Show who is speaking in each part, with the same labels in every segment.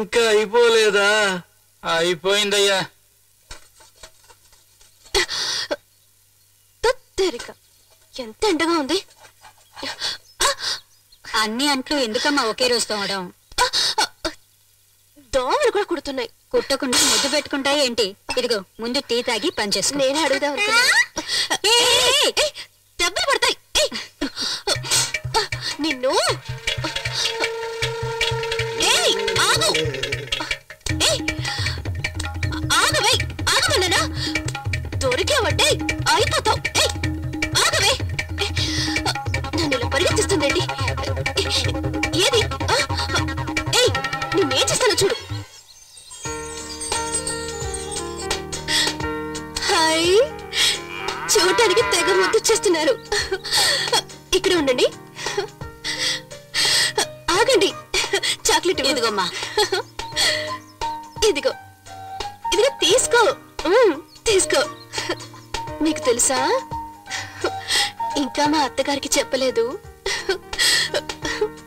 Speaker 1: ఇంకా అయిపోలేదా? అయిపోయిందయ్యా.
Speaker 2: ఎంత ఎండగా ఉంది.
Speaker 3: అన్ని అంట్లు ఎందుకమ్మా ఒకే రోజు తోమడం?
Speaker 2: దోమలు కూడా కుడుతున్నాయి.
Speaker 3: కుట్టకుండా ముద్దు పెట్టుకుంటాయి ఏంటి? ఇదిగో ముందు టీ తాగి పనిచేసుకో.
Speaker 2: నేనే అడుగుదాం దెబ్బలు పడతాయి నిన్ను. ఆగవే, ఆగమన్నానా? దొరికావంటే అయిపోతావు. ఆగవే, నన్ను ఇలా పరిగెత్తిస్తుందండి. ఏది? నేనేం చేస్తానో చూడు. హాయ్, చూడటానికి తెగ ముద్దు చేస్తున్నారు. ఇక్కడ ఉండండి. ఆగండి, చాక్లెట్ ఇదిగోమ్మా. ఇదిగో ఇదిగో తీసుకో, తీసుకో. మీకు తెలుసా, ఇంకా మా అత్తగారికి చెప్పలేదు,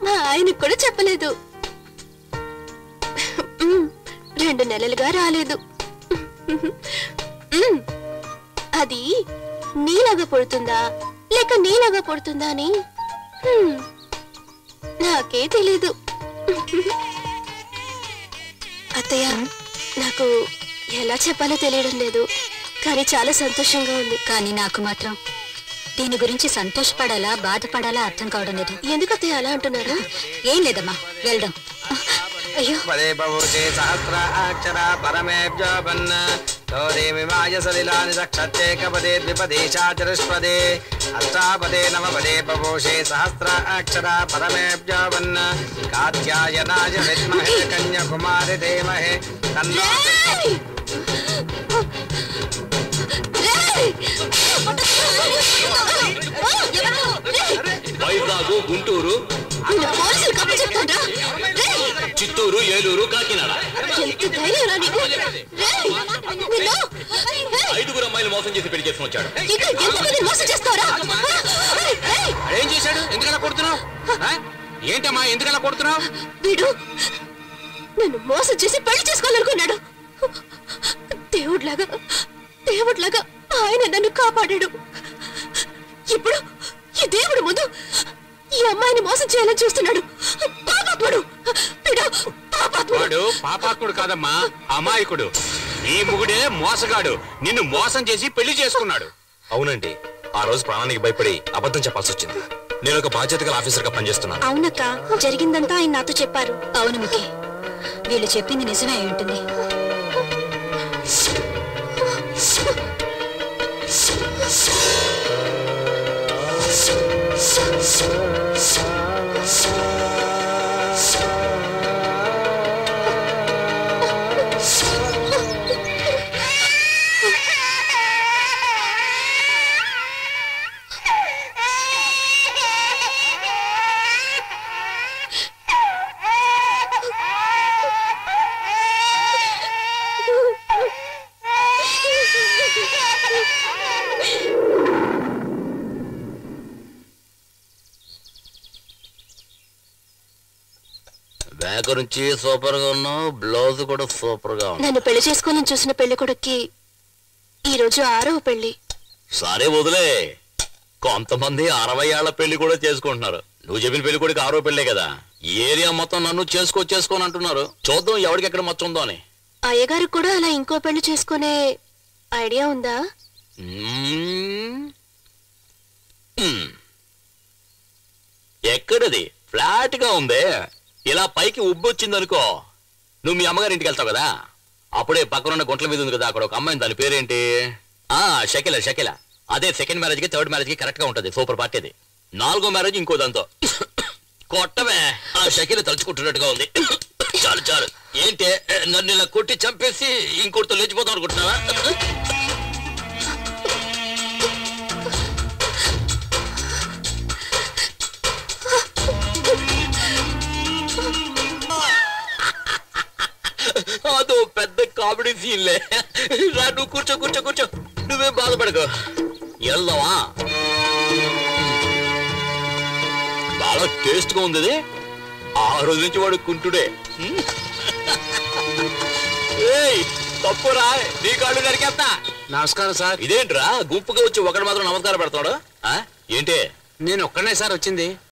Speaker 2: మా ఆయనకు కూడా చెప్పలేదు. 2 నెలలుగా రాలేదు. అది నీలాగా పుడుతుందా లేక నీలాగా పుడుతుందా అని నాకే తెలీదు. అత్తయ్య, నాకు ఎలా చెప్పాలో తెలియడం లేదు, కానీ చాలా సంతోషంగా ఉంది.
Speaker 3: కానీ నాకు మాత్రం దీని గురించి సంతోషపడాలా బాధపడాలా అర్థం కావడం లేదు.
Speaker 2: ఎందుకు అత్తయ్య అలా అంటున్నారు?
Speaker 3: ఏం లేదమ్మా, వెళ్దాం. అయ్యో,
Speaker 1: పదే బహుశే సహస్రాక్షర పరమేభ్యోపన్న తోదేమిమాయ సలిలాని దక్షత్యేకపదే ద్విపదే చతుష్పదే అష్టాపదే నవపదే బహుశే సహస్రాక్షర పరమేభ్యోపన్న కాత్యాయనాయ విద్మహే కన్యాకుమారి ధీమహి తన్నో.
Speaker 4: వైజాగ్, గుంటూరు, చిత్తూరు, ఏలూరు, కాకినాడ 5 అమ్మాయిలు మోసం చేసి పెళ్లి చేసుకుని వచ్చాడు.
Speaker 1: ఏం చేశాడు? ఎందుకలా కొడుతున్నావు? ఏంటమ్మా ఎందుకలా కొడుతున్నావు?
Speaker 2: వీడు నన్ను మోసం చేసి పెళ్లి చేసుకోవాలనుకున్నాడు. దేవుడిలాగా దేవుడిలాగా ఆయన నన్ను కాపాడాడు. ఇప్పుడు ఈ దేవుడు ముందు ఈ అమ్మాయిని మోసం చేయాలని చూస్తున్నాడు. పాపాత్ముడు.
Speaker 1: వాడు పాపాత్ముడు కాదమ్మా, అమాయకుడు. నీ మొగుడే మోసగాడు, నిన్ను మోసం చేసి పెళ్లి చేసుకున్నాడు.
Speaker 4: అవునండి, ఆ రోజు ప్రాణానికి భయపడి అబద్ధం చెప్పాల్సి వచ్చింది. నేను ఒక బాధ్యత గల ఆఫీసర్ గా పనిచేస్తున్నాను.
Speaker 2: అవునక్క, జరిగిందంతా ఆయన నాతో చెప్పారు.
Speaker 3: అవును ముఖి, వీళ్ళు చెప్పింది నిజమే అయి ఉంటుంది.
Speaker 4: గురించి సూపర్ గా ఉన్నావు, బ్లౌజ్ కూడా సూపర్ గా ఉంది.
Speaker 2: నన్ను పెళ్లి చేసుకోవాలని చూసిన పెళ్లి కొడుక్కి ఈ రోజు 6వ పెళ్లి.
Speaker 4: సరే వదిలే, కొంతమంది 60 ఏళ్ల పెళ్లి కూడా చేసుకుంటున్నారు. నువ్వు చెప్పిన పెళ్లి కొడుకు 6వ పెళ్లే కదా. ఏరియా మొత్తం నన్ను చేసుకోని అంటున్నారు. చూద్దాం ఎవరికి ఎక్కడ మచ్చ ఉందో అని.
Speaker 2: అయ్యగారు కూడా అలా ఇంకో పెళ్లి చేసుకునే ఐడియా ఉందా?
Speaker 4: ఎక్కడది? ఫ్లాట్ గా ఉందే. ఇలా పైకి ఉబ్బొచ్చిందనుకో, నువ్వు మీ అమ్మగారి ఇంటికి వెళ్తావు కదా, అప్పుడే పక్కనున్న గుంట్ల మీద ఉంది కదా, అక్కడ ఒక అమ్మాయి, దాని పేరేంటి? షకిల. అదే సెకండ్ మ్యారేజ్ కి థర్డ్ మ్యారేజ్ కి కరెక్ట్ గా ఉంటది. సూపర్ పార్టీ అది. 4వ మ్యారేజ్ ఇంకో దాంతో. కొట్టమే, ఆ షకిల తలుచుకుంటున్నట్టుగా ఉంది. చాలు. ఏంటి నన్ను ఇలా కొట్టి చంపేసి ఇంకోటితో లేచిపోతాం అనుకుంటున్నావా? అదో పెద్ద కామెడీ సీన్లే. రా, నువ్వు కూర్చో. నువ్వేం బాధపడకు. వెళ్దామా? చాలా టేస్ట్ గా ఉంది ఇది. ఆ రోజు నుంచి వాడు కుంటుడే. తప్పురా, నీ కాళ్ళు నరికేస్తా.
Speaker 1: నమస్కారం సార్.
Speaker 4: ఇదేంట్రా గుంపుగా వచ్చి ఒకటి మాత్రం నమస్కారం పెడతాడు? ఏంటి?
Speaker 1: నేను ఒక్కనే సార్ వచ్చింది.